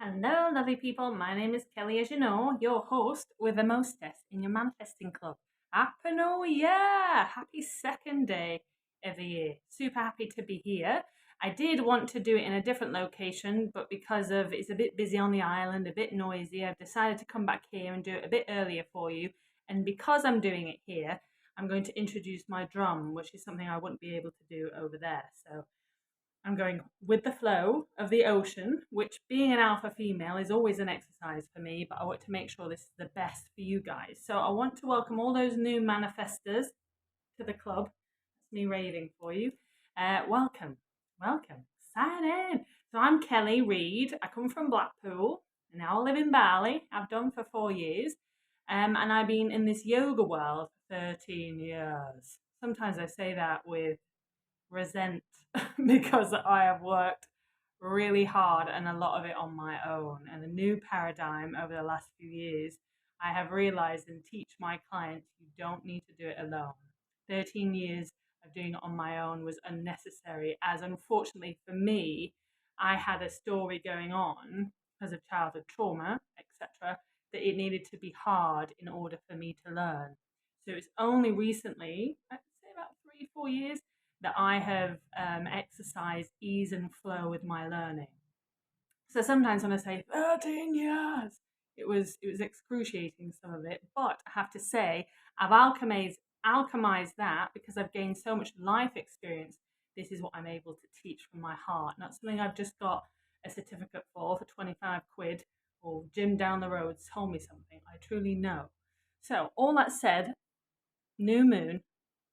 Hello, lovely people. My name is Kelly, as you know, your host with the mostess in your manifesting club. Happy New Year! Happy second day of the year. Super happy to be here. I did want to do it in a different location, but because of it's a bit busy on the island, a bit noisy, I've decided to come back here and do it a bit earlier for you. And because I'm doing it here, I'm going to introduce my drum, which is something I wouldn't be able to do over there. So I'm going with the flow of the ocean, which being an alpha female is always an exercise for me, but I want to make sure this is the best for you guys. So I want to welcome all those new manifestors to the club. That's me raving for you. Welcome, welcome, sign in. So I'm Kelly Reid. I come from Blackpool and now I live in Bali. I've done for 4 years. And I've been in this yoga world for 13 years. Sometimes I say that with resent because I have worked really hard and a lot of it on my own. And a new paradigm over the last few years, I have realized and teach my clients you don't need to do it alone. 13 years of doing it on my own was unnecessary, as unfortunately for me, I had a story going on because of childhood trauma, etc., that it needed to be hard in order for me to learn. So it's only recently, I'd say about 3, 4 years, that I have exercised ease and flow with my learning. So sometimes when I say 13 years, it was excruciating, some of it, but I have to say I've alchemized that because I've gained so much life experience. This is what I'm able to teach from my heart, not something I've just got a certificate for 25 quid, or Jim down the road told me something. I truly know. So all that said, new moon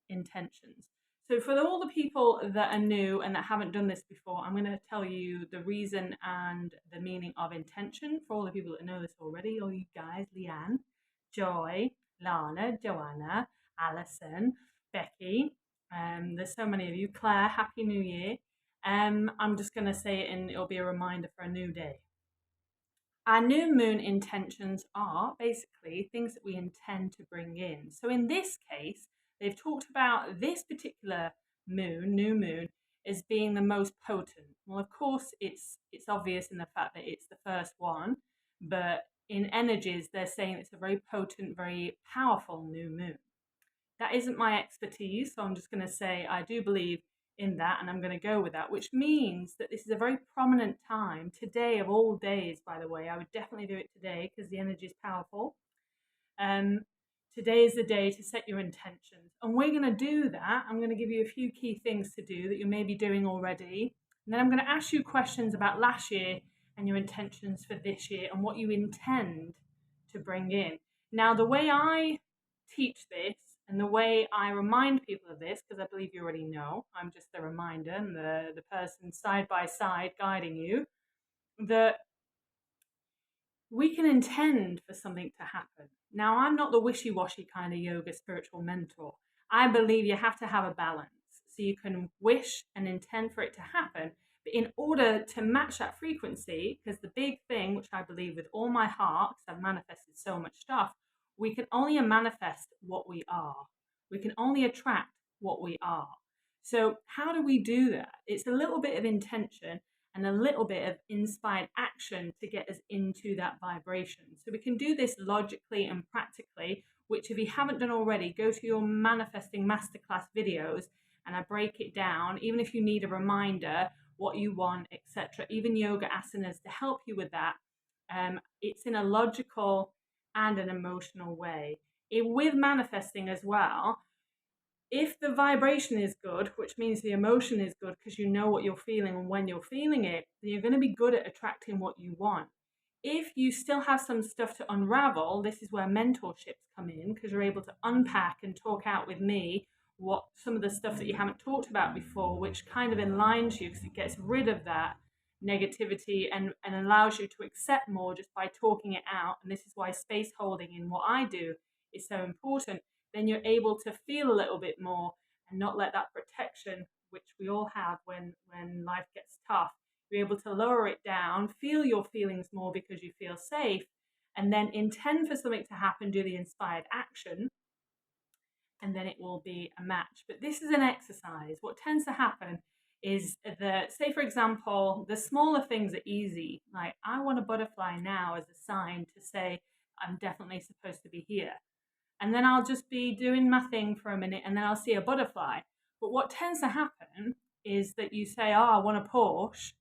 intentions. So, for all the people that are new and that haven't done this before, I'm going to tell you the reason and the meaning of intention. For all the people that know this already, all you guys, Leanne, Joy, Lana, Joanna, Alison, Becky, there's so many of you, Claire, Happy New Year. I'm just going to say it and it'll be a reminder for a new day. Our new moon intentions are basically things that we intend to bring in. So in this case, they've talked about this particular moon, new moon, as being the most potent. Well, of course, it's obvious in the fact that it's the first one, but in energies, they're saying it's a very potent, very powerful new moon. That isn't my expertise, so I'm just going to say I do believe in that, and I'm going to go with that, which means that this is a very prominent time today, of all days, by the way. I would definitely do it today because the energy is powerful. Today is the day to set your intentions, and we're going to do that. I'm going to give you a few key things to do that you may be doing already, and then I'm going to ask you questions about last year and your intentions for this year and what you intend to bring in. Now, the way I teach this and the way I remind people of this, because I believe you already know, I'm just the reminder and the person side by side guiding you, that we can intend for something to happen. Now, I'm not the wishy-washy kind of yoga spiritual mentor. I believe you have to have a balance. So you can wish and intend for it to happen, but in order to match that frequency, because the big thing, which I believe with all my heart, because I've manifested so much stuff, we can only manifest what we are. We can only attract what we are. So how do we do that? It's a little bit of intention and a little bit of inspired action to get us into that vibration. So we can do this logically and practically, which if you haven't done already, go to your manifesting masterclass videos and I break it down, even if you need a reminder, what you want, etc. Even yoga asanas to help you with that. It's in a logical and an emotional way. With manifesting as well, if the vibration is good, which means the emotion is good because you know what you're feeling and when you're feeling it, then you're going to be good at attracting what you want. If you still have some stuff to unravel, this is where mentorships come in, because you're able to unpack and talk out with me what some of the stuff that you haven't talked about before, which kind of enlightens you because it gets rid of that negativity and allows you to accept more just by talking it out. And this is why space holding in what I do is so important. Then you're able to feel a little bit more and not let that protection, which we all have when life gets tough, you're able to lower it down, feel your feelings more because you feel safe, and then intend for something to happen, do the inspired action, and then it will be a match. But this is an exercise. What tends to happen is that, say, for example, the smaller things are easy. Like, I want a butterfly now as a sign to say, I'm definitely supposed to be here. And then I'll just be doing my thing for a minute and then I'll see a butterfly. But what tends to happen is that you say, oh, I want a Porsche.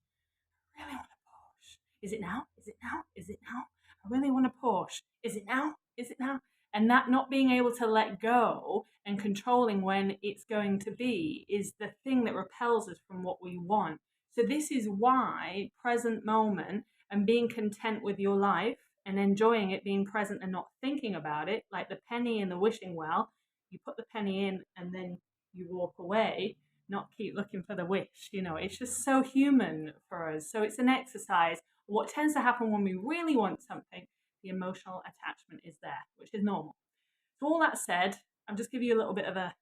I really want a Porsche. Is it now? Is it now? Is it now? I really want a Porsche. Is it now? Is it now? And that not being able to let go and controlling when it's going to be is the thing that repels us from what we want. So this is why present moment and being content with your life and enjoying it, being present and not thinking about it, like the penny in the wishing well, you put the penny in and then you walk away, not keep looking for the wish. It's just so human for us. So it's an exercise. What tends to happen when we really want something, the emotional attachment is there, which is normal. So all that said, I'm just giving you a little bit of a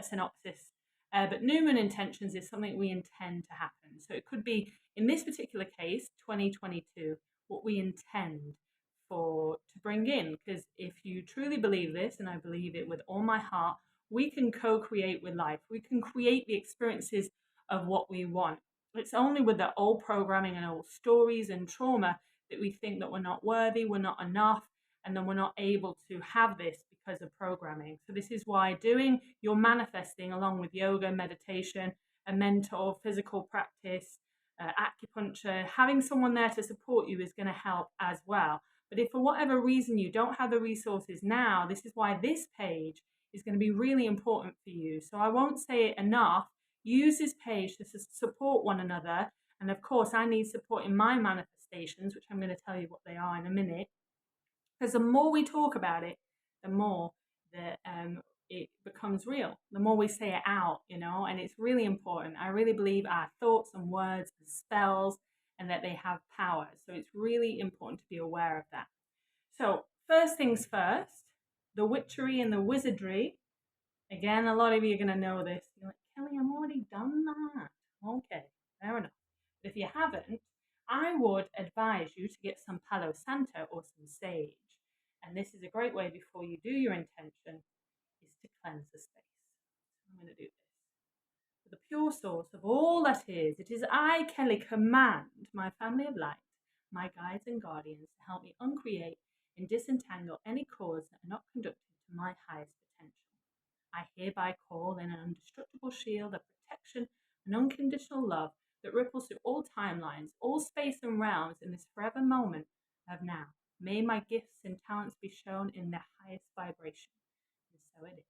synopsis. But new moon intentions is something we intend to happen. So it could be, in this particular case, 2022, what we intend to bring in. Because if you truly believe this, and I believe it with all my heart, we can co-create with life. We can create the experiences of what we want. It's only with the old programming and old stories and trauma that we think that we're not worthy, we're not enough, and then we're not able to have this because of programming. So this is why doing your manifesting along with yoga, meditation, a mentor, physical practice, acupuncture, having someone there to support you is going to help as well. But if for whatever reason you don't have the resources now, this is why this page is going to be really important for you. So I won't say it enough. Use this page to support one another. And of course, I need support in my manifestations, which I'm going to tell you what they are in a minute. Because the more we talk about it, the more that it becomes real. The more we say it out, and it's really important. I really believe our thoughts and words are spells and that they have power. So it's really important to be aware of that. So first things first, the Witchery and the Wizardry. Again, a lot of you are going to know this. You're like, Kelly, I've already done that. Okay, fair enough. But if you haven't, I would advise you to get some Palo Santo or some sage. And this is a great way before you do your intention is to cleanse the space. So I'm going to do this. For the pure source of all that is, it is I, Kelly, command my family of light, my guides and guardians to help me uncreate and disentangle any cords that are not conducted to my highest potential. I hereby call in an indestructible shield of protection and unconditional love that ripples through all timelines, all space and realms in this forever moment of now. May my gifts and talents be shown in their highest vibration. And so it is.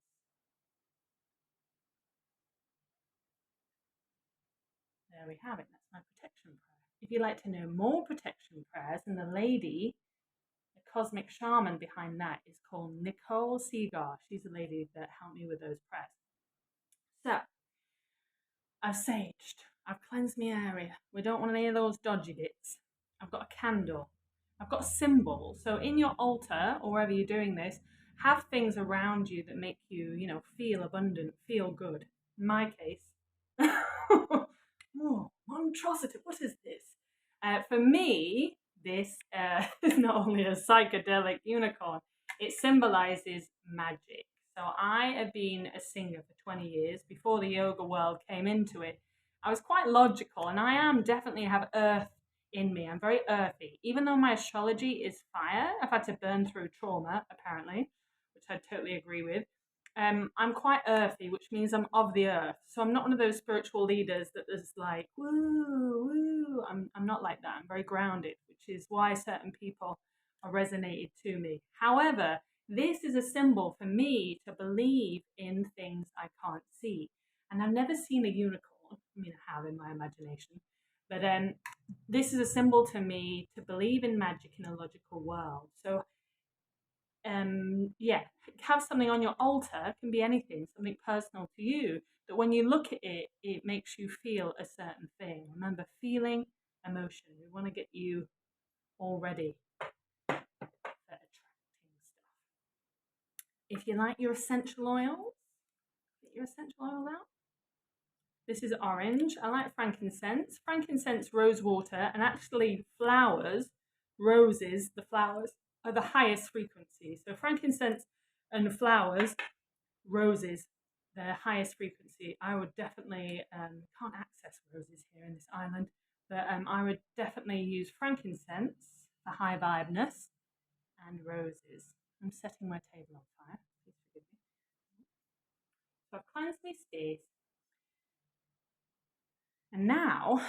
There we have it. That's my protection prayer. If you'd like to know more protection prayers, and the lady, the cosmic shaman behind that, is called Nicole Segar. She's the lady that helped me with those prayers. So, I've saged. I've cleansed my area. We don't want any of those dodgy bits. I've got a candle. I've got a symbol. So in your altar, or wherever you're doing this, have things around you that make you, feel abundant, feel good. In my case, oh, monstrosity, what is this? For me, this is not only a psychedelic unicorn, it symbolizes magic. So I have been a singer for 20 years. Before the yoga world came into it, I was quite logical, and I definitely have earth in me. I'm very earthy. Even though my astrology is fire, I've had to burn through trauma, apparently, which I totally agree with. I'm quite earthy, which means I'm of the earth. So I'm not one of those spiritual leaders that is like, woo, woo. I'm not like that. I'm very grounded, which is why certain people are resonated to me. However, this is a symbol for me to believe in things I can't see. And I've never seen a unicorn. I mean, I have in my imagination. But this is a symbol to me to believe in magic in a logical world. So have something on your altar. It can be anything, something personal to you, that when you look at it, it makes you feel a certain thing. Remember, feeling, emotion. We want to get you all ready for attracting stuff. If you like your essential oils, get your essential oil out. This is orange. I like frankincense. Frankincense, rose water, and actually flowers, roses, the flowers are the highest frequency. So frankincense and flowers, roses the highest frequency, I would definitely can't access roses here in this island, but I would definitely use frankincense for high vibeness and roses. I'm setting my table on fire. Please forgive me. So I've cleansed my space, and now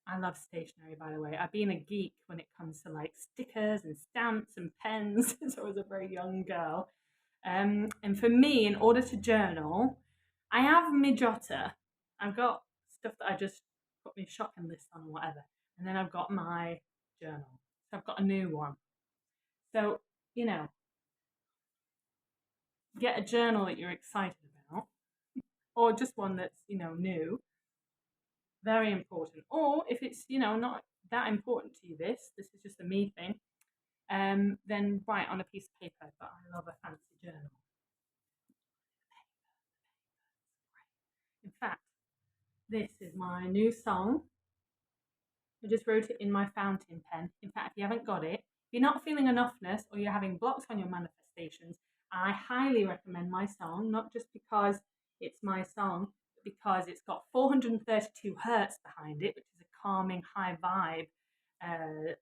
I love stationery. By the way, I've been a geek when it comes to like stickers and stamps and pens since I was a very young girl. And for me, in order to journal, I have my jotter. I've got stuff that I just put my shopping list on or whatever. And then I've got my journal. So I've got a new one. So, you know, get a journal that you're excited about, or just one that's, new. Very important. Or if it's, not that important to you, this is just a me thing, then write on a piece of paper. But I love a fancy journal. In fact, this is my new song. I just wrote it in my fountain pen. In fact, if you haven't got it, if you're not feeling enoughness or you're having blocks on your manifestations, I highly recommend my song, not just because it's my song, but because it's got 432 hertz behind it, which is a calming, high vibe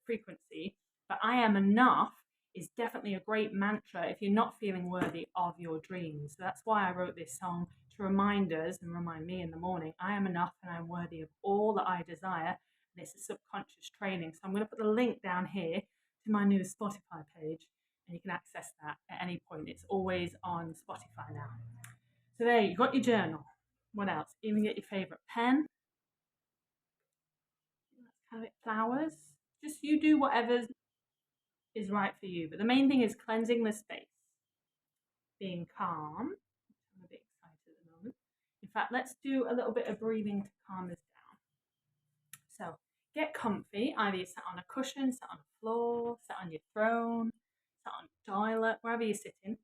frequency. But I am enough is definitely a great mantra if you're not feeling worthy of your dreams. So that's why I wrote this song to remind us and remind me in the morning I am enough and I'm worthy of all that I desire. And it's a subconscious training. So I'm going to put the link down here to my new Spotify page and you can access that at any point. It's always on Spotify now. So there, you've got your journal. What else? Even get your favourite pen. That's kind of it. Flowers. Just you do whatever is right for you. But the main thing is cleansing the space. Being calm. I'm a bit excited at the moment. In fact, let's do a little bit of breathing to calm us down. So get comfy. Either you sit on a cushion, sit on a floor, sit on your throne, sit on a toilet, wherever you're sitting.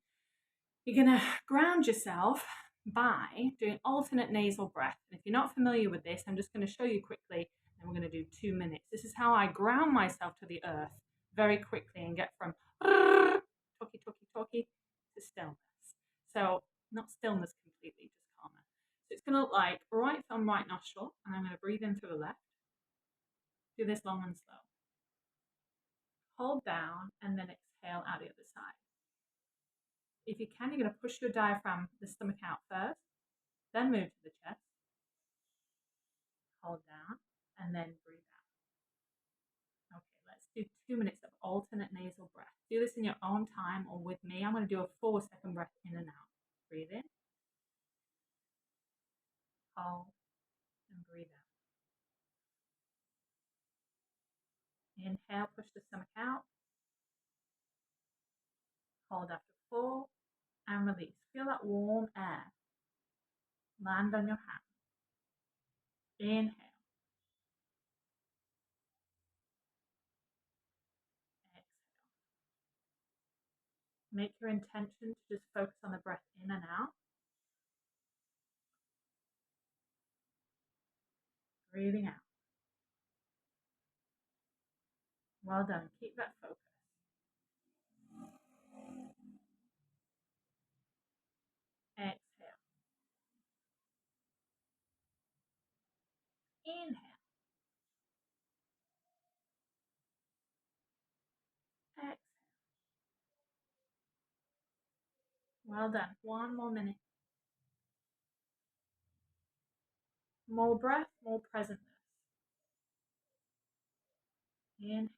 You're going to ground yourself by doing alternate nasal breath. And if you're not familiar with this, I'm just going to show you quickly, and we're going to do 2 minutes. This is how I ground myself to the earth very quickly and get from talky, talky, talky to stillness. So not stillness completely, just calmer. So it's going to look like right thumb, right nostril, and I'm going to breathe in through the left. Do this long and slow. Hold down and then exhale out the other side. If you can, you're going to push your diaphragm, the stomach out first, then move to the chest. Hold down and then breathe out. Okay, let's do 2 minutes of alternate nasal breath. Do this in your own time or with me. I'm going to do a 4-second breath in and out. Breathe in, hold, and breathe out. Inhale, push the stomach out. Hold after 4 and release. Feel that warm air land on your hand. Inhale. Exhale. Make your intention to just focus on the breath in and out. Breathing out. Well done. Keep that focus. Exhale. Inhale. Exhale. Well done. 1 more minute. More breath, more presentness. Inhale.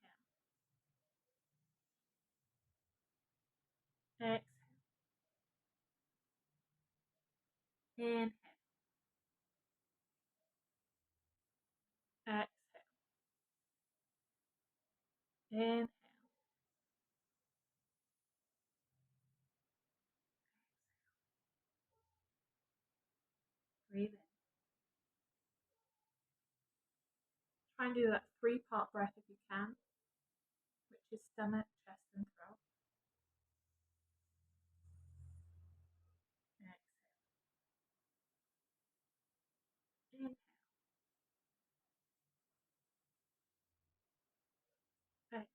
Exhale. Inhale. Exhale. Inhale. Breathe in. Try and do that 3-part breath if you can, which is stomach, chest, and throat. Exhale. Inhale. Exhale.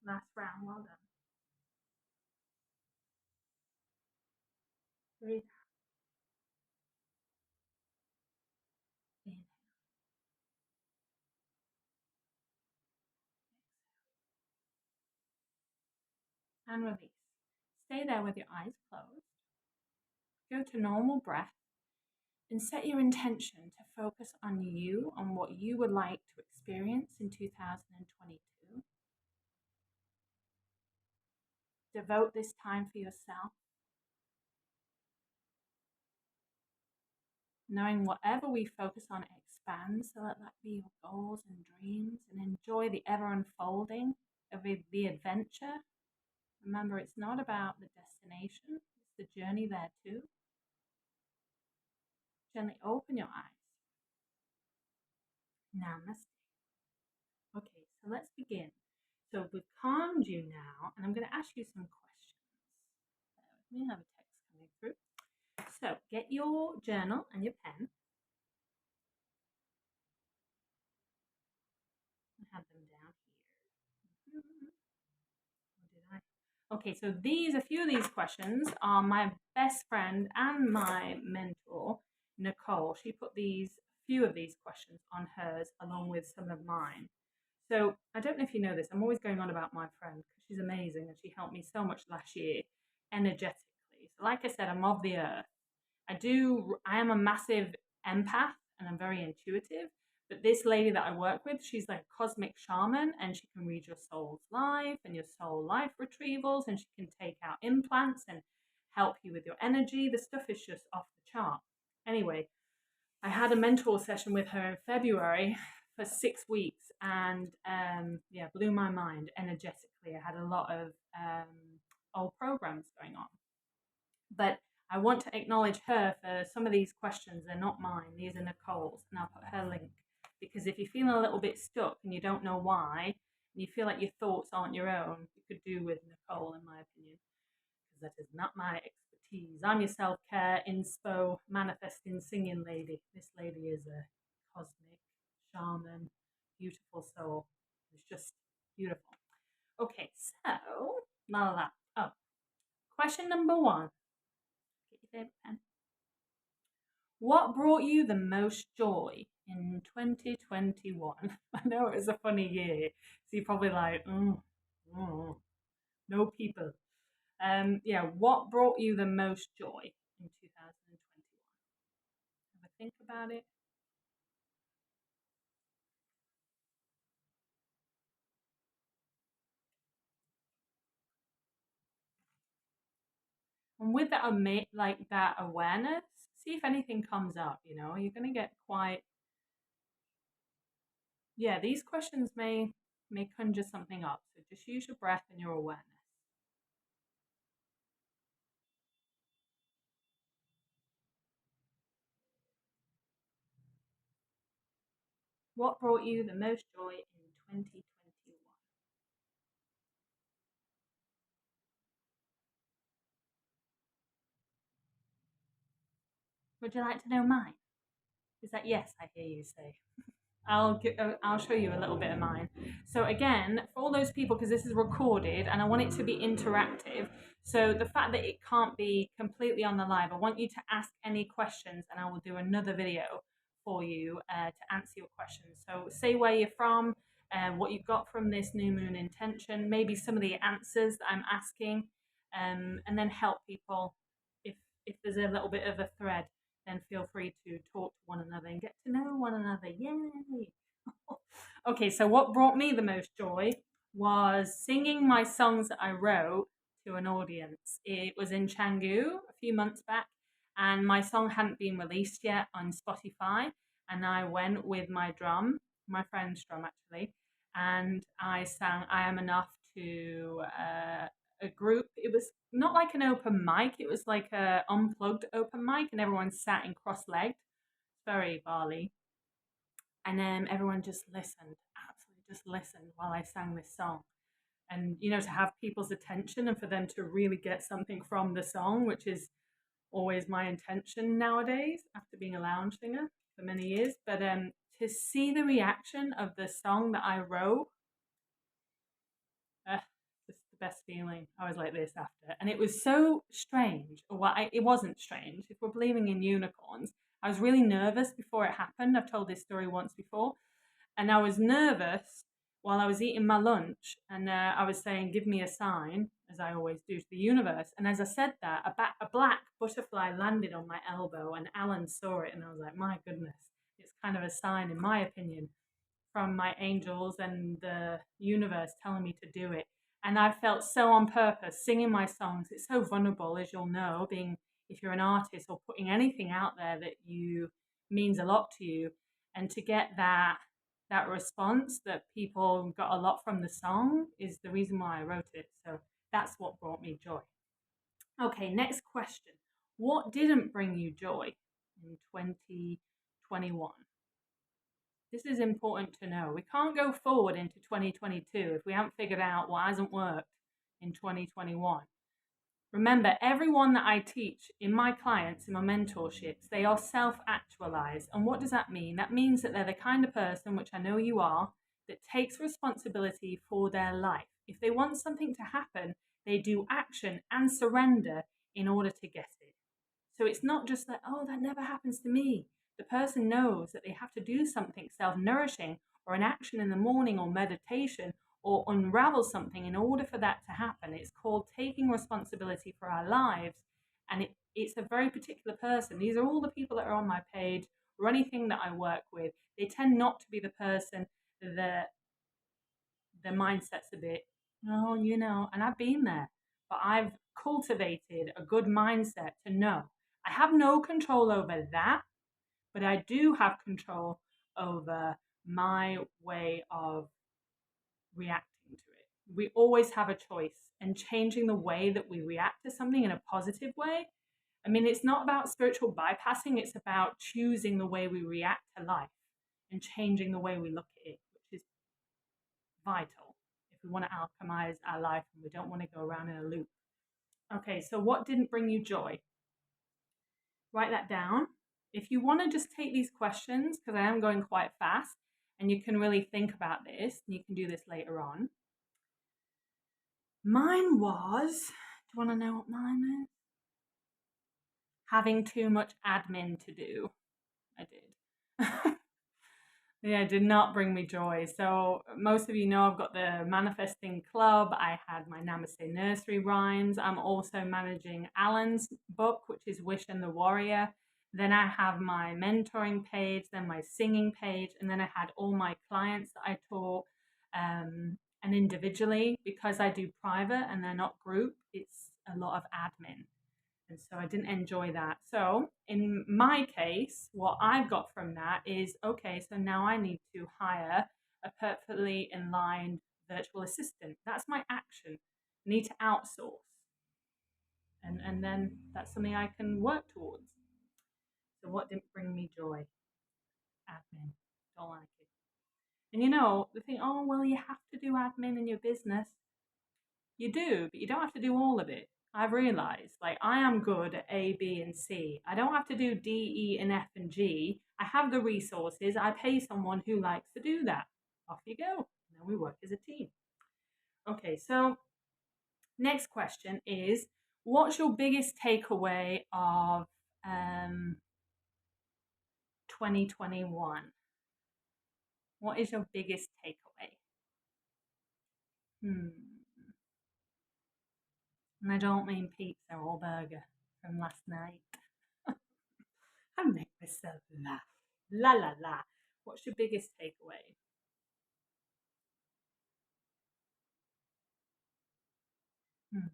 Last round. Well done. Breathe out. Inhale. And release. Stay there with your eyes closed. Go to normal breath and set your intention to focus on you, on what you would like to experience in 2022. Devote this time for yourself, knowing whatever we focus on expands, so let that be your goals and dreams, and enjoy the ever unfolding of the adventure. Remember, it's not about the destination, it's the journey there too. Gently open your eyes. Namaste. Okay, so let's begin. So we've calmed you now, and I'm going to ask you some questions. Bear with me, I have a text coming through. So get your journal and your pen. I have them down here. Or did I? Okay, so a few of these questions are my best friend and my mentor, Nicole. She put few of these questions on hers along with some of mine. So I don't know if you know this. I'm always going on about my friend because she's amazing and she helped me so much last year energetically. So like I said, I'm of the earth. I am a massive empath and I'm very intuitive. But this lady that I work with, she's like a cosmic shaman and she can read your soul's life and your soul life retrievals and she can take out implants and help you with your energy. The stuff is just off the chart. Anyway, I had a mentor session with her in February for 6 weeks and blew my mind energetically. I had a lot of old programs going on. But I want to acknowledge her for some of these questions. They're not mine. These are Nicole's, and I'll put her link. Because if you're feeling a little bit stuck and you don't know why, and you feel like your thoughts aren't your own, you could do with Nicole, in my opinion, because that is not my expertise. I'm your self-care, inspo, manifesting, singing lady. This lady is a cosmic shaman, beautiful soul. It's just beautiful. Okay, so, la la la. Oh, question number 1. Get your favorite pen. What brought you the most joy in 2021? I know it was a funny year, so you're probably like, no people. What brought you the most joy in 2021? Have a think about it. And with that, like that awareness, see if anything comes up. You're gonna get quite. Yeah, these questions may conjure something up. So just use your breath and your awareness. What brought you the most joy in 2021? Would you like to know mine? Is that yes? I hear you say. I'll show you a little bit of mine. So again, for all those people, because this is recorded and I want it to be interactive. So the fact that it can't be completely on the live, I want you to ask any questions, and I will do another video for you to answer your questions. So say where you're from, what you got from this new moon intention, maybe some of the answers that I'm asking, and then help people. If there's a little bit of a thread, then feel free to talk to one another and get to know one another. Yay! Okay, so what brought me the most joy was singing my songs that I wrote to an audience. It was in Canggu a few months back, and my song hadn't been released yet on Spotify. And I went with my drum, my friend's drum actually, and I sang I Am Enough to a group. It was not like an open mic, it was like a unplugged open mic, and everyone sat in cross-legged. Very Bali. And then everyone just listened, absolutely just listened while I sang this song. And, to have people's attention and for them to really get something from the song, which is always my intention nowadays after being a lounge singer for many years. But to see the reaction of the song that I wrote, just the best feeling. I was like this after. And it was so strange. Well, it wasn't strange. If we're believing in unicorns, I was really nervous before it happened. I've told this story once before. And I was nervous while I was eating my lunch. And I was saying, give me a sign, as I always do to the universe. And as I said that, a black butterfly landed on my elbow. And Alan saw it. And I was like, my goodness, it's kind of a sign, in my opinion, from my angels and the universe telling me to do it. And I felt so on purpose singing my songs. It's so vulnerable, as you'll know, being, if you're an artist or putting anything out there that you means a lot to you, and to get that response that people got a lot from the song is the reason why I wrote it. So that's what brought me joy. Okay, next question. What didn't bring you joy in 2021? This is important to know. We can't go forward into 2022 if we haven't figured out what hasn't worked in 2021. Remember, everyone that I teach in my clients, in my mentorships, they are self-actualized. And what does that mean? That means that they're the kind of person, which I know you are, that takes responsibility for their life. If they want something to happen, they do action and surrender in order to get it. So it's not just that, oh, that never happens to me. The person knows that they have to do something self-nourishing or an action in the morning or meditation or unravel something in order for that to happen. It's called taking responsibility for our lives. And it's a very particular person. These are all the people that are on my page or anything that I work with. They tend not to be the person that their mindset's a bit, oh, and I've been there. But I've cultivated a good mindset to know I have no control over that, but I do have control over my way of reacting to it. We always have a choice, and changing the way that we react to something in a positive way. I mean, it's not about spiritual bypassing, it's about choosing the way we react to life and changing the way we look at it, which is vital if we want to alchemize our life and we don't want to go around in a loop. Okay, so what didn't bring you joy? Write that down. If you want to just take these questions, because I am going quite fast, and you can really think about this, and you can do this later on. Mine was, do you want to know what mine is? Having too much admin to do. I did. Yeah, it did not bring me joy. So most of you know I've got the Manifesting Club. I had my Namaste Nursery Rhymes. I'm also managing Alan's book, which is Wish and the Warrior. Then I have my mentoring page, then my singing page, and then I had all my clients that I taught and individually. Because I do private and they're not group, it's a lot of admin. And so I didn't enjoy that. So in my case, what I've got from that is, okay, so now I need to hire a perfectly in line virtual assistant. That's my action. I need to outsource. And then that's something I can work towards. So what didn't bring me joy? Admin. Don't like it. And the thing, oh, well, you have to do admin in your business. You do, but you don't have to do all of it. I've realized, like, I am good at A, B, and C. I don't have to do D, E, and F, and G. I have the resources. I pay someone who likes to do that. Off you go. And then we work as a team. Okay, so next question is, what's your biggest takeaway of 2021? What is your biggest takeaway? And I don't mean pizza or burger from last night. I make myself laugh. La la la. What's your biggest takeaway? Mm-hmm.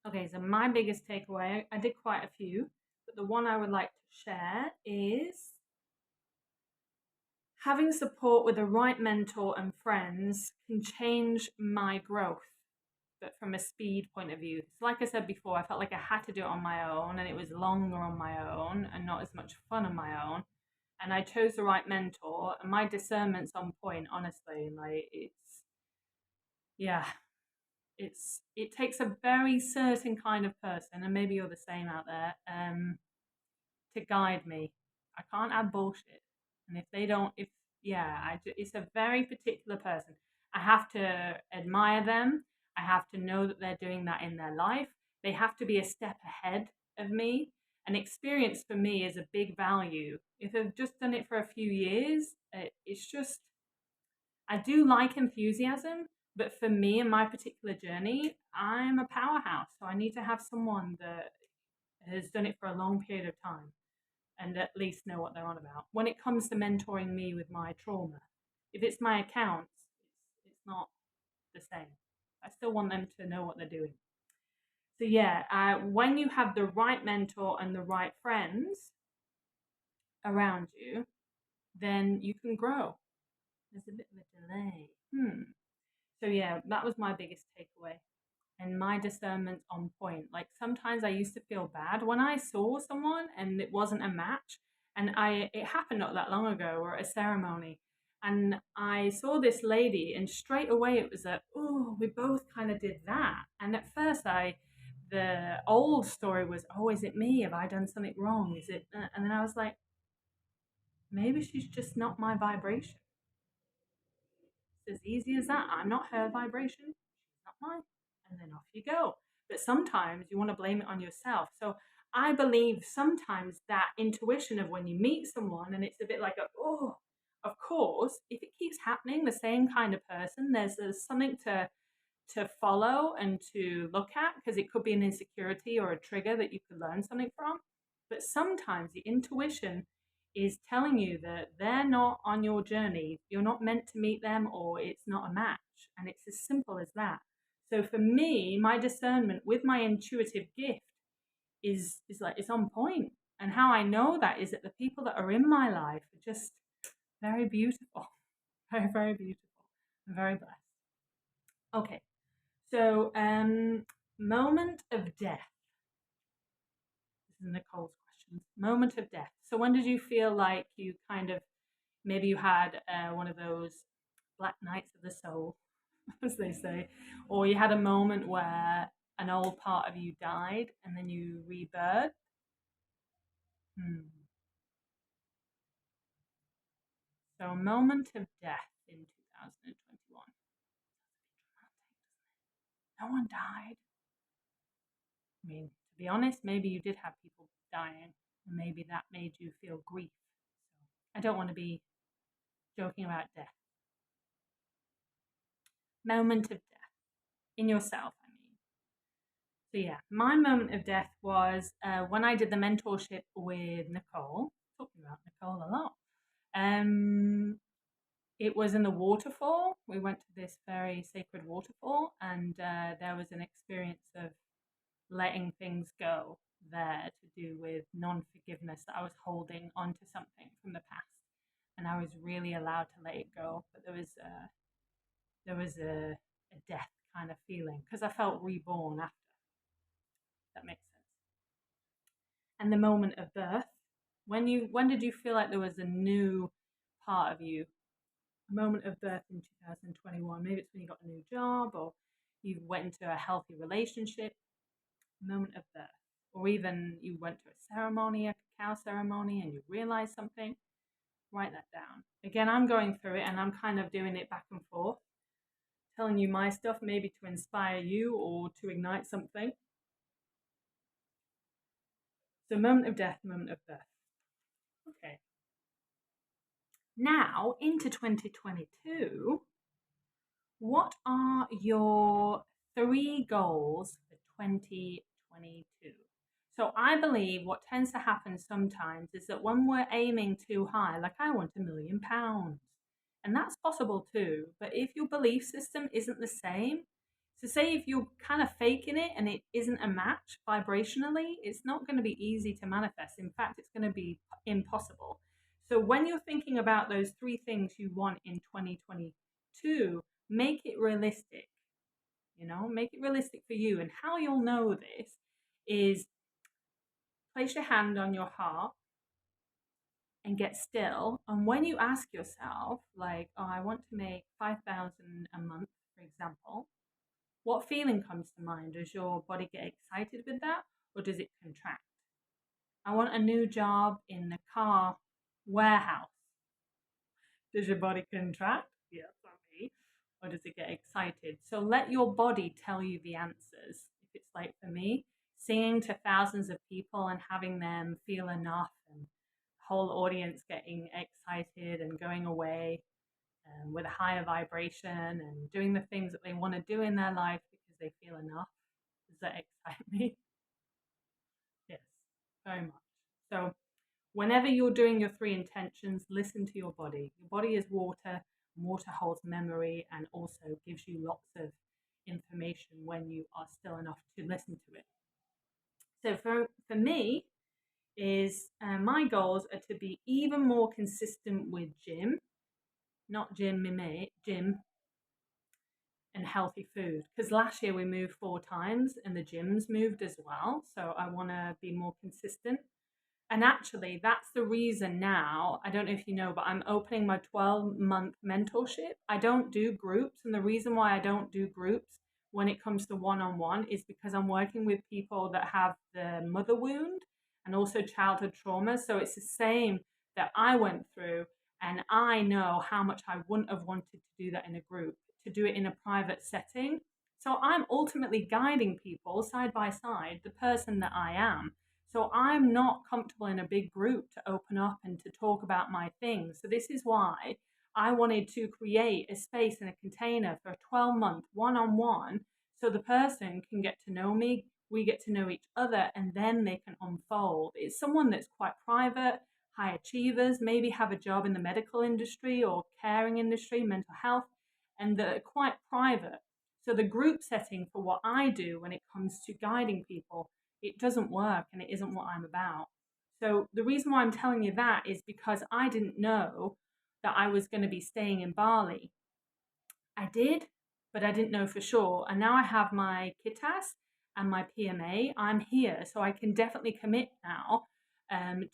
Okay, so my biggest takeaway, I did quite a few, but the one I would like to share is having support with the right mentor and friends can change my growth, but from a speed point of view. So like I said before, I felt like I had to do it on my own, and it was longer on my own and not as much fun on my own. and I chose the right mentor, and my discernment's on point, honestly. Like, yeah, it takes a very certain kind of person, and maybe you're the same out there, to guide me. I can't add bullshit, and if they don't, if yeah, it's a very particular person. I have to admire them. I have to know that they're doing that in their life. They have to be a step ahead of me. And experience for me is a big value. If they've just done it for a few years, it's just, I do like enthusiasm, but for me and my particular journey, I'm a powerhouse. So I need to have someone that has done it for a long period of time and at least know what they're on about. When it comes to mentoring me with my trauma, if it's my accounts, it's not the same. I still want them to know what they're doing. So yeah, when you have the right mentor and the right friends around you, then you can grow. There's a bit of a delay. So yeah, that was my biggest takeaway. And my discernment's on point. Like sometimes I used to feel bad when I saw someone and it wasn't a match. And it happened not that long ago or at a ceremony. And I saw this lady and straight away it was like, oh, we both kind of did that. And at first the old story was, oh, is it me? Have I done something wrong? Is it? And then I was like, maybe she's just not my vibration. It's as easy as that. I'm not her vibration. She's not mine. And then off you go. But sometimes you want to blame it on yourself. So I believe sometimes that intuition of when you meet someone and it's a bit like, oh, of course, if it keeps happening, the same kind of person, there's something to follow and to look at because it could be an insecurity or a trigger that you could learn something from. But sometimes the intuition is telling you that they're not on your journey. You're not meant to meet them or it's not a match. And it's as simple as that. So for me, my discernment with my intuitive gift is like it's on point. And how I know that is that the people that are in my life are just very beautiful. Very, very beautiful. I'm very blessed. Okay. So moment of death. This is Nicole's question. Moment of death. So when did you feel like you kind of maybe you had one of those black nights of the soul, as they say, or you had a moment where an old part of you died and then you rebirth? Hmm. So a moment of death in 2021. No one died. I mean, to be honest, maybe you did have people dying, and maybe that made you feel grief. So I don't want to be joking about death. Moment of death in yourself, I mean. So yeah, my moment of death was when I did the mentorship with Nicole. Talking about Nicole a lot. It was in the waterfall. We went to this very sacred waterfall, and there was an experience of letting things go there to do with non-forgiveness that I was holding onto something from the past, and I was really allowed to let it go. But there was a death kind of feeling because I felt reborn after. That makes sense. And the moment of birth, when did you feel like there was a new part of you? A moment of birth in 2021. Maybe it's when you got a new job or you went into a healthy relationship. Moment of birth. Or even you went to a ceremony, a cacao ceremony, and you realized something. Write that down. Again, I'm going through it and I'm kind of doing it back and forth, telling you my stuff maybe to inspire you or to ignite something. So moment of death, moment of birth. Okay. Now into 2022, what are your 3 goals for 2022? So I believe what tends to happen sometimes is that when we're aiming too high, like I want £1,000,000, and that's possible too, but if your belief system isn't the same, so say if you're kind of faking it and it isn't a match vibrationally, it's not going to be easy to manifest. In fact, it's going to be impossible. So when you're thinking about those 3 things you want in 2022, make it realistic. Make it realistic for you. And how you'll know this is place your hand on your heart and get still. And when you ask yourself, like, oh, I want to make 5,000 a month, for example, what feeling comes to mind? Does your body get excited with that, or does it contract? I want a new job in the car warehouse. Does your body contract? Yeah, for me. Or does it get excited? So let your body tell you the answers. If it's like for me, singing to thousands of people and having them feel enough and the whole audience getting excited and going away with a higher vibration and doing the things that they want to do in their life because they feel enough. Does that excite me? Yes, very much. So whenever you're doing your three intentions, listen to your body. Your body is water, and water holds memory and also gives you lots of information when you are still enough to listen to it. So for me, is my goals are to be even more consistent with gym, not gym mime, gym and healthy food. Because last year we moved 4 times and the gyms moved as well. So I want to be more consistent. And actually, that's the reason now. I don't know if you know, but I'm opening my 12-month mentorship. I don't do groups. And the reason why I don't do groups when it comes to one-on-one is because I'm working with people that have the mother wound and also childhood trauma. So it's the same that I went through. And I know how much I wouldn't have wanted to do that in a group, to do it in a private setting. So I'm ultimately guiding people side by side, the person that I am. So I'm not comfortable in a big group to open up and to talk about my things. So this is why I wanted to create a space and a container for a 12-month one-on-one so the person can get to know me, we get to know each other, and then they can unfold. It's someone that's quite private, high achievers, maybe have a job in the medical industry or caring industry, mental health, and they're quite private. So the group setting for what I do when it comes to guiding people, it doesn't work and it isn't what I'm about. So the reason why I'm telling you that is because I didn't know that I was going to be staying in Bali. I did, but I didn't know for sure. And now I have my KITAS and my PMA. I'm here, so I can definitely commit now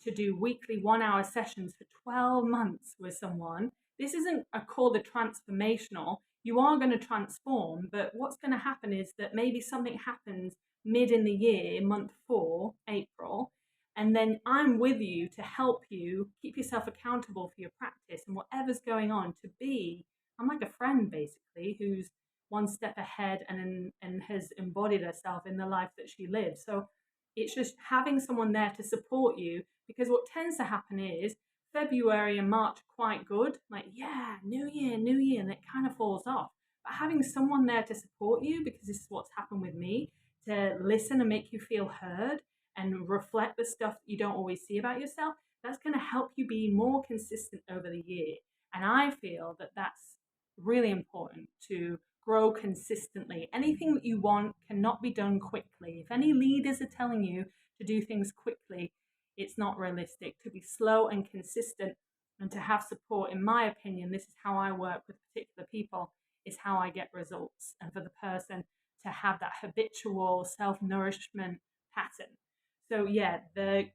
to do weekly 1 hour sessions for 12 months with someone. This isn't a call to transformational. You are going to transform, but what's going to happen is that maybe something happens mid in the year, month 4, April, and then I'm with you to help you keep yourself accountable for your practice and whatever's going on to be. I'm like a friend basically who's one step ahead and has embodied herself in the life that she lives. So it's just having someone there to support you, because what tends to happen is February and March are quite good, like, yeah, new year, and it kind of falls off. But having someone there to support you, because this is what's happened with me, to listen and make you feel heard and reflect the stuff that you don't always see about yourself, that's going to help you be more consistent over the year. And I feel that that's really important to grow consistently. Anything that you want cannot be done quickly. If any leaders are telling you to do things quickly, it's not realistic. To be slow and consistent and to have support, in my opinion, this is how I work with particular people, is how I get results. And for the person to have that habitual self-nourishment pattern. So yeah, I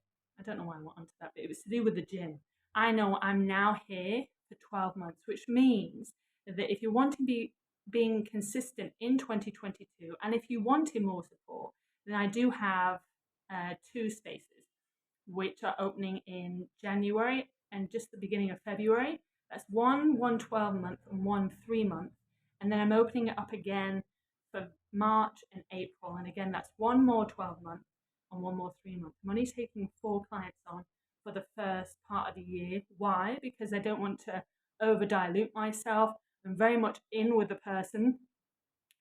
don't know why I went onto that, but it was to do with the gym. I know I'm now here for 12 months, which means that if you want to be being consistent in 2022, and if you wanted more support, then I do have 2 spaces which are opening in January and just the beginning of February. That's one 12-month and one 3-month. And then I'm opening it up again for March and April. And again, that's one more 12-month and one more 3-month. I'm only taking 4 clients on for the first part of the year. Why? Because I don't want to over dilute myself. I'm very much in with the person,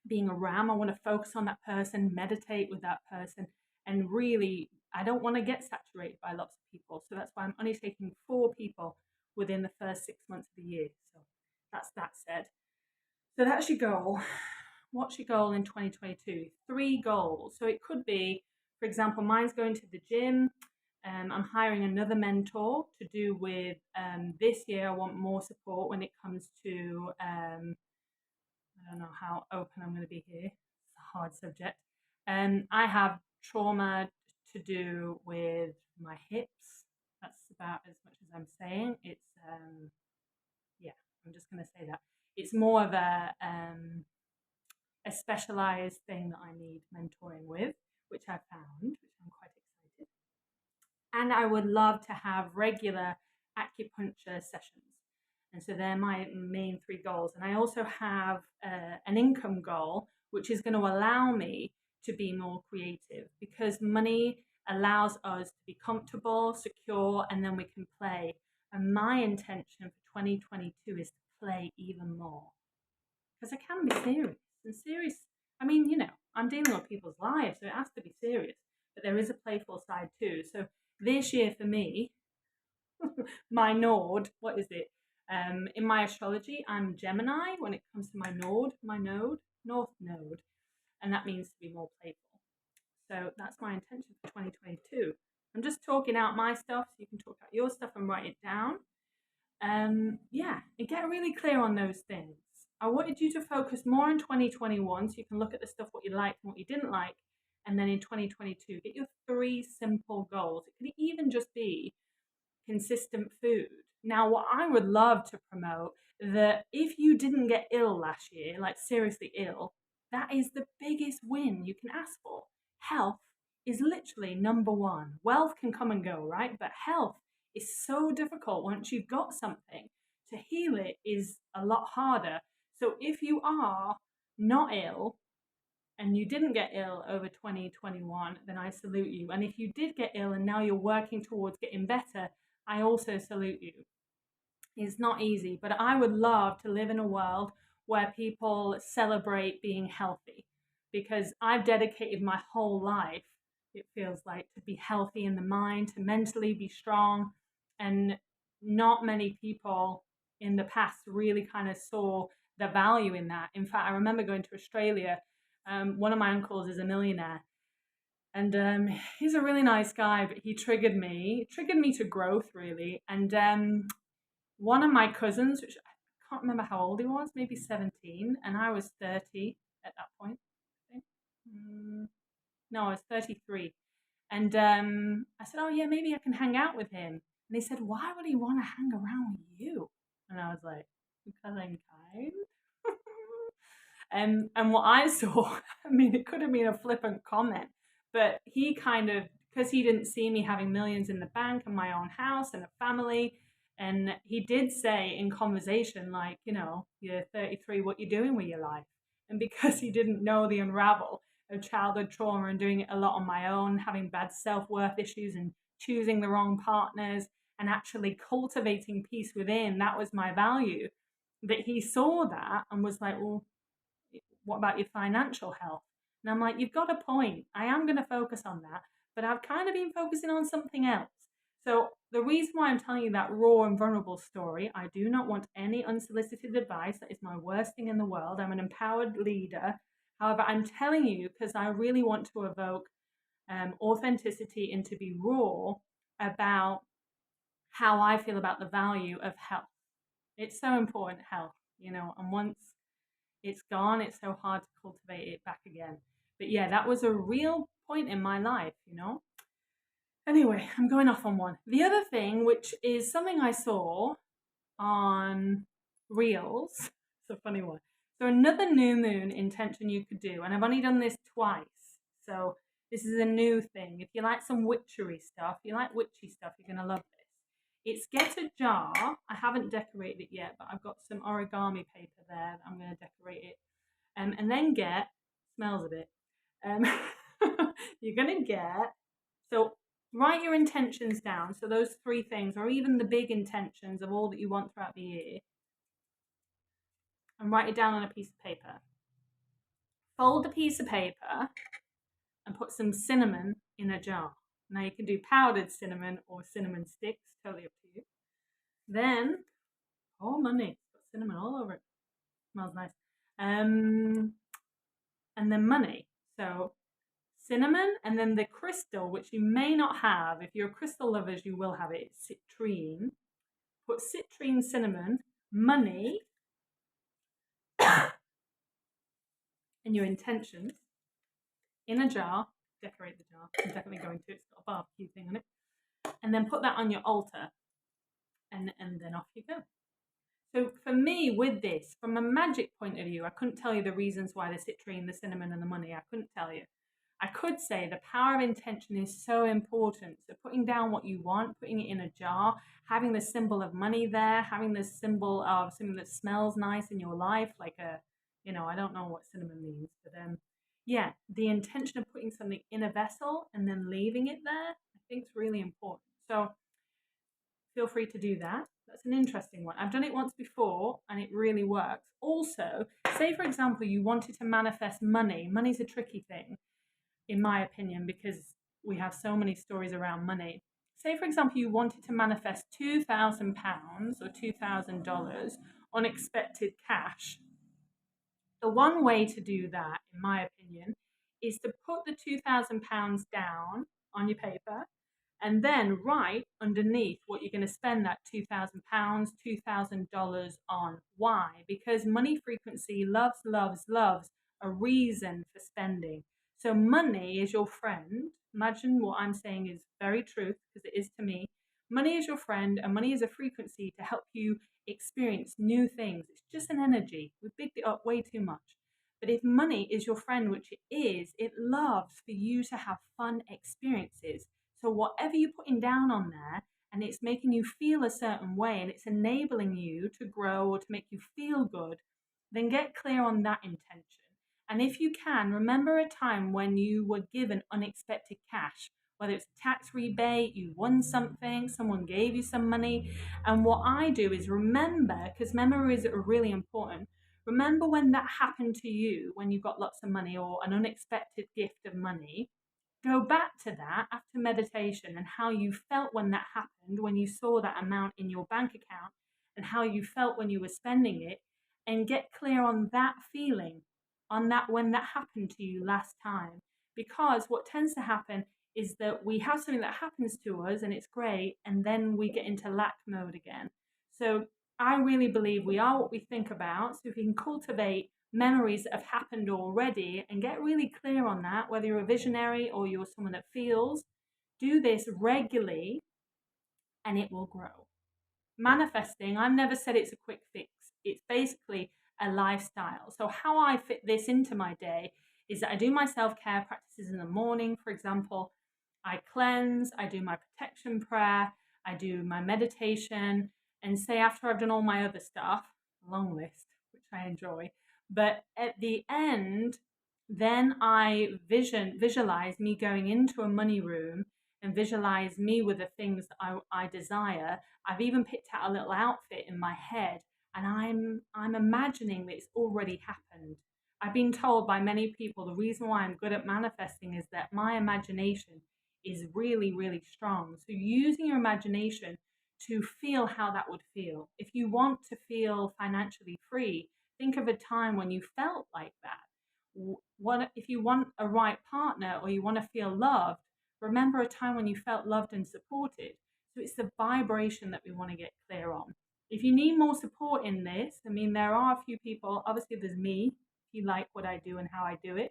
being a ram. I want to focus on that person, meditate with that person, and really, I don't want to get saturated by lots of people. So that's why I'm only taking 4 people within the first 6 months of the year. So that's that said. So that's your goal. What's your goal in 2022? 3 goals. So it could be, for example, mine's going to the gym. I'm hiring another mentor to do with this year. I want more support when it comes to I don't know how open I'm going to be here. It's a hard subject. I have trauma to do with my hips. That's about as much as I'm saying. It's yeah, I'm just going to say that it's more of a specialized thing that I need mentoring with, which I found, which I'm quite excited. And I would love to have regular acupuncture sessions. And so they're my main three goals. And I also have an income goal, which is going to allow me to be more creative, because money allows us to be comfortable, secure, and then we can play. And my intention for 2022 is to play even more, because I can be serious. And serious, I mean, I'm dealing with people's lives, so it has to be serious. But there is a playful side too. So this year for me, my node, what is it? In my astrology, I'm Gemini when it comes to my node, North Node, and that means to be more playful. So that's my intention for 2022. I'm just talking out my stuff, so you can talk out your stuff and write it down. Yeah, and get really clear on those things. I wanted you to focus more on 2021 so you can look at the stuff what you liked and what you didn't like. And then in 2022, get your 3 simple goals. It could even just be consistent food. Now, what I would love to promote, that if you didn't get ill last year, like seriously ill, that is the biggest win you can ask for. Health is literally number one. Wealth can come and go, right? But health is so difficult once you've got something. To heal it is a lot harder. So if you are not ill and you didn't get ill over 2021, then I salute you. And if you did get ill and now you're working towards getting better, I also salute you. It's not easy, but I would love to live in a world where people celebrate being healthy, because I've dedicated my whole life, it feels like, to be healthy in the mind, to mentally be strong. And not many people in the past really kind of saw the value in that. In fact, I remember going to Australia. One of my uncles is a millionaire, and he's a really nice guy, but he triggered me to growth, really. And one of my cousins, which I can't remember how old he was, maybe 17, and I was 30 at that point, I think. No, I was 33. And I said, oh, yeah, maybe I can hang out with him. And he said, why would he want to hang around with you? And I was like, because I'm kind. And what I saw, I mean, it could have been a flippant comment, but he kind of, because he didn't see me having millions in the bank and my own house and a family, and he did say in conversation, like, you're 33, what you doing with your life? And because he didn't know the unravel of childhood trauma and doing it a lot on my own, having bad self-worth issues and choosing the wrong partners and actually cultivating peace within, that was my value. That he saw that and was like, well, what about your financial health? And I'm like, you've got a point. I am going to focus on that, but I've kind of been focusing on something else. So the reason why I'm telling you that raw and vulnerable story, I do not want any unsolicited advice. That is my worst thing in the world. I'm an empowered leader. However, I'm telling you because I really want to evoke authenticity and to be raw about how I feel about the value of health. It's so important, health, and once it's gone, it's so hard to cultivate it back again. But yeah, that was a real point in my life. Anyway, I'm going off on one. The other thing, which is something I saw on Reels, it's a funny one. So another new moon intention you could do, and I've only done this twice. So this is a new thing. If you like some witchery stuff, you're going to love this. It's get a jar. I haven't decorated it yet, but I've got some origami paper there that I'm going to decorate it. And then smells a bit. You're going to so write your intentions down. So those 3 things, or even the big intentions of all that you want throughout the year, and write it down on a piece of paper. Fold the piece of paper and put some cinnamon in a jar. Now you can do powdered cinnamon or cinnamon sticks, totally up to you. Then, money, it's got cinnamon all over it. Smells nice. And then money. So cinnamon, and then the crystal, which you may not have. If you're crystal lovers, you will have it. It's citrine. Put citrine, cinnamon, money, and your intentions in a jar. Decorate the jar. I'm definitely going to. It's got a barbecue thing on it. and then put that on your altar, and then off you go. So for me, with this, from a magic point of view, I couldn't tell you the reasons why the citrine, the cinnamon, and the money. I couldn't tell you. I could say the power of intention is so important. So putting down what you want, putting it in a jar, having the symbol of money there, having the symbol of something that smells nice in your life, like a, I don't know what cinnamon means, but yeah, the intention of putting something in a vessel and then leaving it there, I think is really important. So feel free to do that. That's an interesting one. I've done it once before and it really works. Also, say for example, you wanted to manifest money. Money's a tricky thing, in my opinion, because we have so many stories around money. Say for example, you wanted to manifest £2,000 or $2,000 unexpected cash. The one way to do that, in my opinion, is to put the £2,000 down on your paper and then write underneath what you're going to spend that £2,000, $2,000 on. Why? Because money frequency loves, loves, loves a reason for spending. So money is your friend. Imagine what I'm saying is very true, because it is to me. Money is your friend, and money is a frequency to help you experience new things. It's just an energy. We've bigged it up way too much. But if money is your friend, which it is, it loves for you to have fun experiences. So whatever you're putting down on there, and it's making you feel a certain way, and it's enabling you to grow or to make you feel good, then get clear on that intention. And if you can, remember a time when you were given unexpected cash, whether it's a tax rebate, you won something, someone gave you some money. And what I do is remember, because memories are really important, remember when that happened to you, when you got lots of money or an unexpected gift of money. Go back to that after meditation and how you felt when that happened, when you saw that amount in your bank account, and how you felt when you were spending it, and get clear on that feeling, on that when that happened to you last time. Because what tends to happen is that we have something that happens to us and it's great, and then we get into lack mode again. So I really believe we are what we think about. So if we can cultivate memories that have happened already and get really clear on that, whether you're a visionary or you're someone that feels, do this regularly and it will grow. Manifesting, I've never said it's a quick fix. It's basically a lifestyle. So how I fit this into my day is that I do my self-care practices in the morning. For example, I cleanse, I do my protection prayer, I do my meditation, and say after I've done all my other stuff, a long list, which I enjoy, but at the end, then I visualize me going into a money room and visualize me with the things that I desire. I've even picked out a little outfit in my head, and I'm imagining that it's already happened. I've been told by many people the reason why I'm good at manifesting is that my imagination is really, really strong. So using your imagination to feel how that would feel. If you want to feel financially free, think of a time when you felt like that. What if you want a right partner or you want to feel loved? Remember a time when you felt loved and supported. So it's the vibration that we want to get clear on. If you need more support in this, I mean, there are a few people, obviously there's me, if you like what I do and how I do it.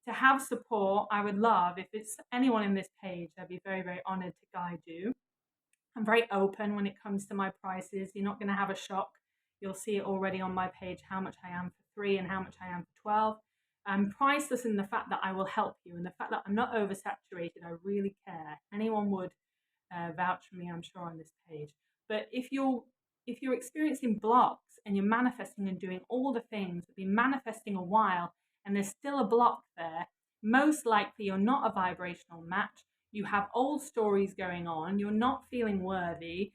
To have support, I would love, if it's anyone in this page, I'd be very, very honored to guide you. I'm very open when it comes to my prices. You're not going to have a shock. You'll see it already on my page, how much I am for 3 and how much I am for 12. I'm priceless in the fact that I will help you and the fact that I'm not oversaturated. I really care. Anyone would vouch for me, I'm sure, on this page. But if you're experiencing blocks and you're manifesting and doing all the things, you've been manifesting a while and there's still a block there, most likely you're not a vibrational match. You have old stories going on. You're not feeling worthy.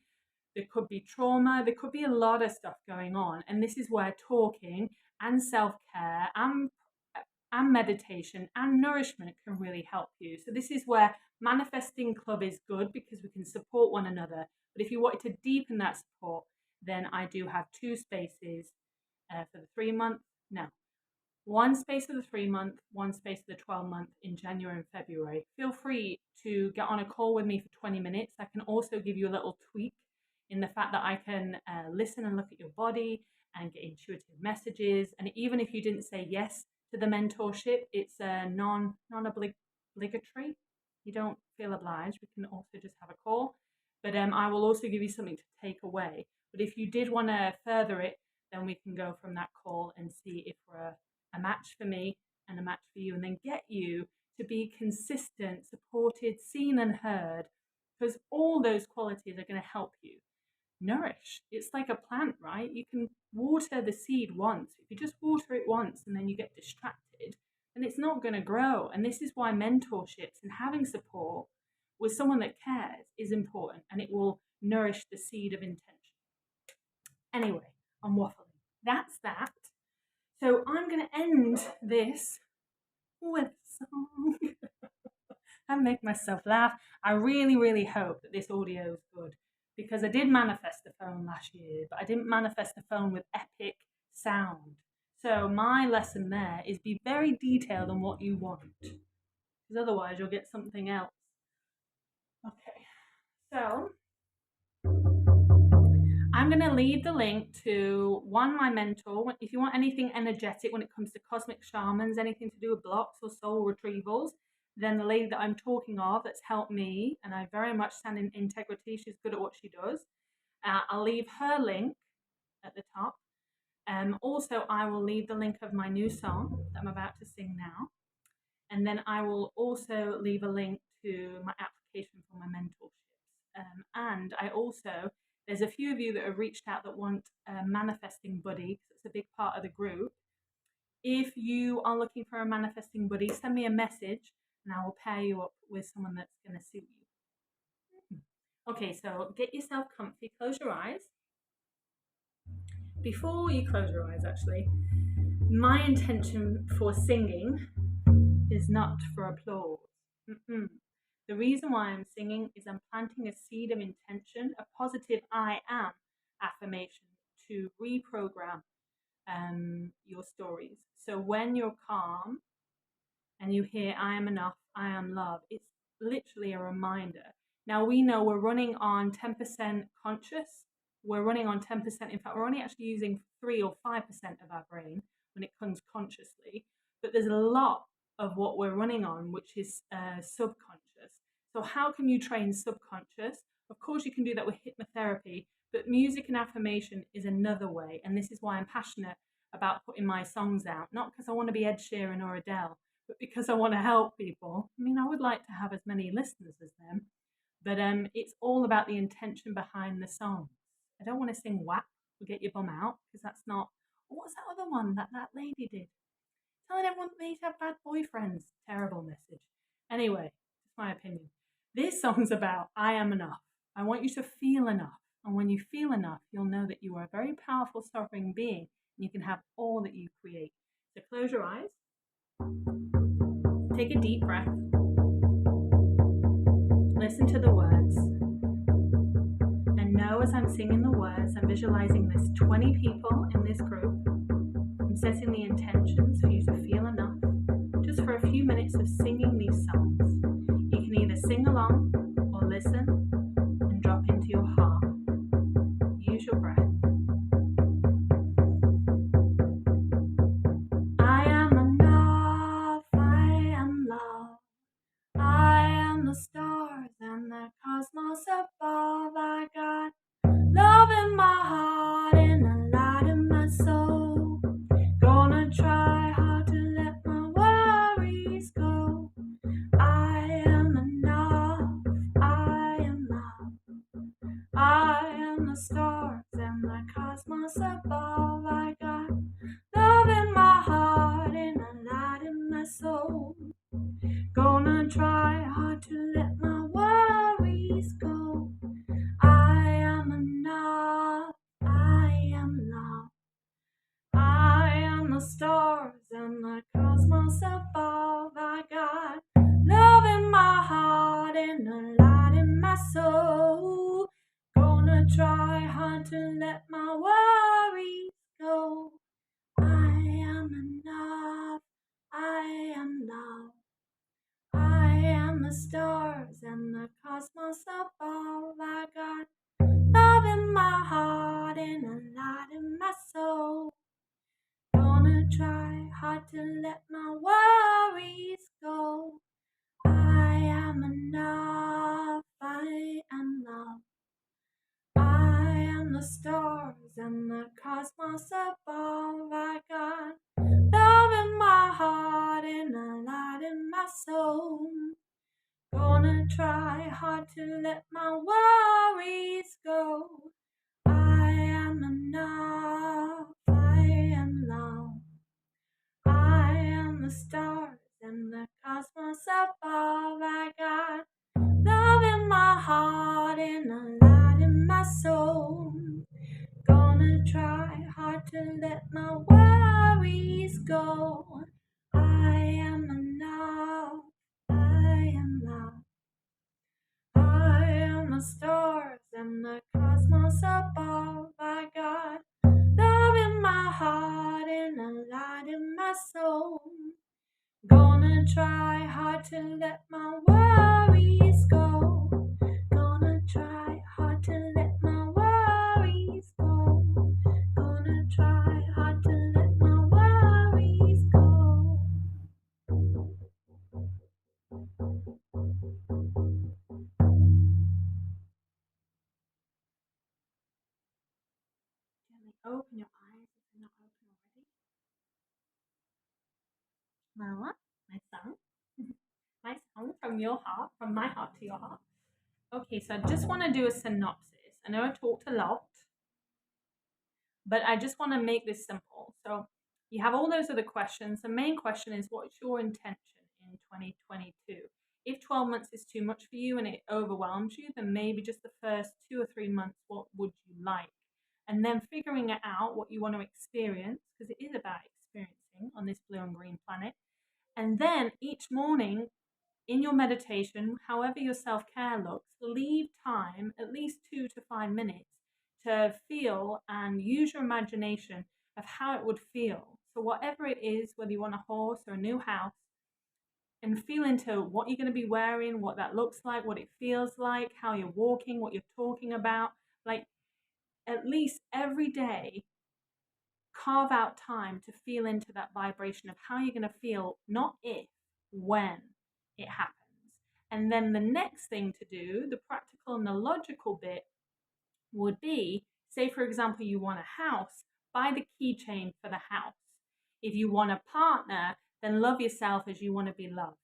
There could be trauma. There could be a lot of stuff going on. And this is where talking and self-care and meditation and nourishment can really help you. So this is where Manifesting Club is good because we can support one another. But if you wanted to deepen that support, then I do have 2 spaces for the 3-month. No, 1 space for the 3-month, 1 space for the 12-month in January and February. Feel free to get on a call with me for 20 minutes. I can also give you a little tweak in the fact that I can listen and look at your body and get intuitive messages. And even if you didn't say yes to the mentorship, it's non-obligatory. You don't feel obliged. We can also just have a call. But I will also give you something to take away. But if you did want to further it, then we can go from that call and see if we're a match for me and a match for you, and then get you to be consistent, supported, seen, and heard, because all those qualities are going to help you nourish. It's like a plant, right? You can water the seed once. If you just water it once and then you get distracted, then it's not going to grow. And this is why mentorships and having support with someone that cares is important, and it will nourish the seed of intention. Anyway, I'm waffling. That's that. So I'm going to end this with a song and make myself laugh. I really, really hope that this audio is good, because I did manifest a phone last year, but I didn't manifest a phone with epic sound. So my lesson there is be very detailed on what you want, because otherwise you'll get something else. Okay, so I'm going to leave the link to my mentor. If you want anything energetic when it comes to cosmic shamans, anything to do with blocks or soul retrievals, then the lady that I'm talking of that's helped me, and I very much stand in integrity, she's good at what she does. I'll leave her link at the top. Also, I will leave the link of my new song that I'm about to sing now. And then I will also leave a link to my application for my mentorships. And I also, there's a few of you that have reached out that want a manifesting buddy, because it's a big part of the group. If you are looking for a manifesting buddy, send me a message and I will pair you up with someone that's going to suit you. Okay, so get yourself comfy, close your eyes. Before you close your eyes, actually, my intention for singing is not for applause. The reason why I'm singing is I'm planting a seed of intention, a positive I am affirmation to reprogram your stories. So when you're calm and you hear I am enough, I am love, it's literally a reminder. Now we know we're running on 10% conscious. We're running on 10%. In fact, we're only actually using 3 or 5% of our brain when it comes consciously. But there's a lot of what we're running on, which is subconscious. So how can you train subconscious? Of course, you can do that with hypnotherapy, but music and affirmation is another way. And this is why I'm passionate about putting my songs out, not because I want to be Ed Sheeran or Adele, but because I want to help people. I mean, I would like to have as many listeners as them, but it's all about the intention behind the songs. I don't want to sing WAP or Get Your Bum Out, because that's not. What's that other one that lady did? Telling everyone they need to have bad boyfriends. Terrible message. Anyway, it's my opinion. This song's about I am enough. I want you to feel enough. And when you feel enough, you'll know that you are a very powerful, sovereign being, and you can have all that you create. So close your eyes. Take a deep breath. Listen to the words. And know as I'm singing the words, I'm visualizing there's 20 people in this group. I'm setting the intentions for you to feel enough, just for a few minutes of singing these songs. You can either sing along or listen and drop into your heart. Use your breath. I am enough, I am love. I am the stars and the cosmos above. I got love in my heart and a light in my soul. Gonna try hard to let my worries go. I am enough, I am love. I am the stars and the cosmos above. I got love in my heart and a light in my soul. Gonna try hard to let my worries go. I am enough, I am love. I am the stars and the cosmos above. I got love in my heart and a light in my soul. Gonna try hard to let my worries go. I am enough, I am love. I am the stars and the cosmos above. I got love in my heart and a light in my soul. Gonna try hard to let my worries go. I am enough, I am love. the stars and the cosmos above. I got love in my heart and a light in my soul. Gonna try hard to let my worries go. I am enough, I am love. I am the stars and the cosmos above. I got love in my heart and a light in my soul. Gonna try hard to let my worries go. I am enough, I am love. I am the stars and the cosmos above. I got love in my heart and a light in my soul. Gonna try hard to let my worries go. Gonna try hard to let my worries go. Gonna try hard to let my worries go. Gently open your eyes if they're not open already. Mama, my son. My song from your heart, from my heart to your heart. Okay, so I just want to do a synopsis. I know I talked a lot, but I just want to make this simple. So you have all those other questions. The main question is, what's your intention in 2022? If 12 months is too much for you and it overwhelms you, then maybe just the first 2 or 3 months, what would you like? And then figuring it out what you want to experience, because it is about experiencing on this blue and green planet. And then each morning, in your meditation, however your self-care looks, leave time, at least 2 to 5 minutes, to feel and use your imagination of how it would feel. So whatever it is, whether you want a horse or a new house, and feel into what you're going to be wearing, what that looks like, what it feels like, how you're walking, what you're talking about. Like, at least every day, carve out time to feel into that vibration of how you're going to feel, not if, when it happens. And then the next thing to do, the practical and the logical bit, would be, say for example, you want a house, buy the keychain for the house. If you want a partner, then love yourself as you want to be loved.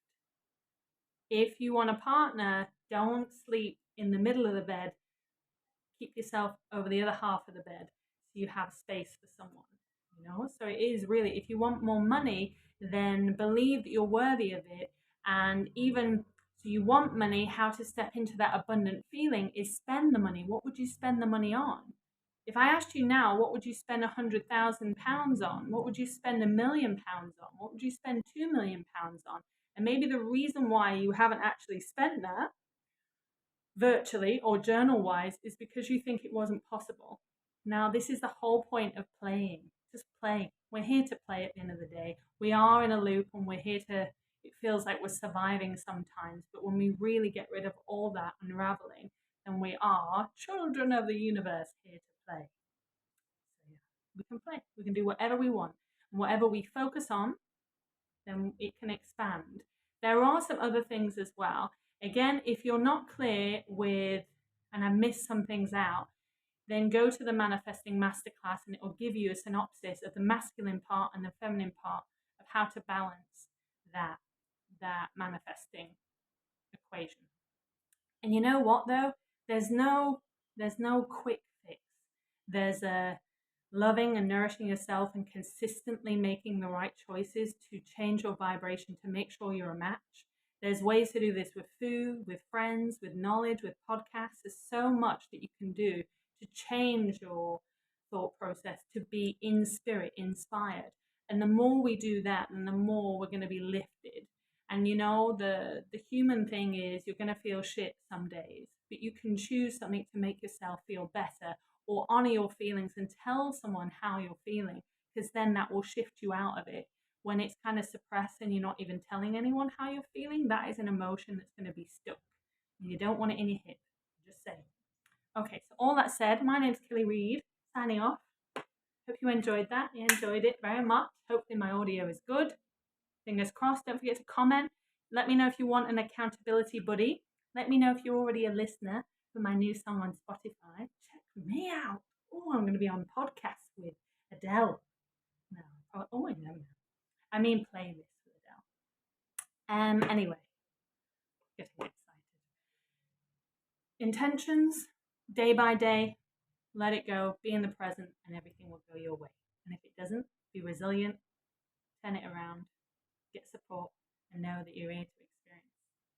If you want a partner, don't sleep in the middle of the bed. Keep yourself over the other half of the bed so you have space for someone. So it is really, if you want more money, then believe that you're worthy of it. And even so, you want money, how to step into that abundant feeling is spend the money. What would you spend the money on? If I asked you now, what would you spend £100,000 on? What would you spend £1 million on? What would you spend £2 million on? And maybe the reason why you haven't actually spent that virtually or journal wise is because you think it wasn't possible. Now, this is the whole point of playing. Just play. We're here to play at the end of the day. We are in a loop and we're here to, it feels like we're surviving sometimes, but when we really get rid of all that unraveling, then we are children of the universe here to play. So yeah, we can play. We can do whatever we want. And whatever we focus on, then it can expand. There are some other things as well. Again, if you're not clear with, and I missed some things out, then go to the Manifesting Masterclass and it will give you a synopsis of the masculine part and the feminine part of how to balance that manifesting equation. And you know what though? There's no quick fix. There's a loving and nourishing yourself and consistently making the right choices to change your vibration to make sure you're a match. There's ways to do this with food, with friends, with knowledge, with podcasts. There's so much that you can do to change your thought process to be in spirit, inspired. And the more we do that, then the more we're going to be lifted. And the human thing is you're going to feel shit some days, but you can choose something to make yourself feel better, or honor your feelings and tell someone how you're feeling, because then that will shift you out of it. When it's kind of suppressed and you're not even telling anyone how you're feeling, that is an emotion that's going to be stuck. You don't want it in your hip. Just saying. Okay, so all that said, my name's Kelly Reed, signing off. Hope you enjoyed that. You enjoyed it very much. Hopefully my audio is good. Fingers crossed. Don't forget to comment. Let me know if you want an accountability buddy. Let me know if you're already a listener for my new song on Spotify. Check me out. oh, I'm going to be on podcast with Adele. No, oh, I know. I mean playlist with Adele. Anyway, getting excited. Intentions, day by day, let it go, be in the present, and everything will go your way. And if it doesn't, be resilient, turn it around, get support, and know that you're here to experience.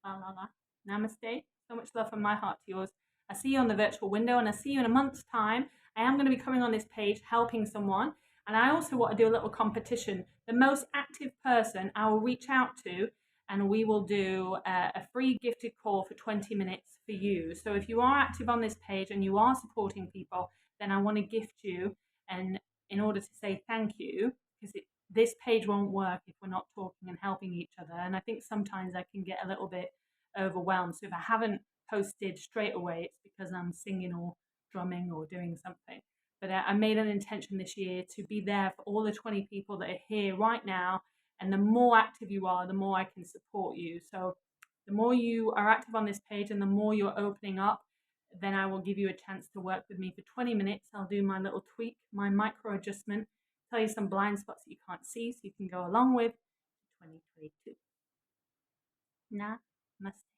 La la la. Namaste. So much love from my heart to yours. I see you on the virtual window, and I see you in a month's time. I am going to be coming on this page helping someone. And I also want to do a little competition. The most active person I will reach out to, and we will do a free gifted call for 20 minutes for you. So if you are active on this page and you are supporting people, then I want to gift you. And in order to say thank you, because this page won't work if we're not talking and helping each other. And I think sometimes I can get a little bit overwhelmed. So if I haven't posted straight away, it's because I'm singing or drumming or doing something. But I made an intention this year to be there for all the 20 people that are here right now. And the more active you are, the more I can support you. So the more you are active on this page and the more you're opening up, then I will give you a chance to work with me for 20 minutes. I'll do my little tweak, my micro adjustment, tell you some blind spots that you can't see so you can go along with 2022. Namaste.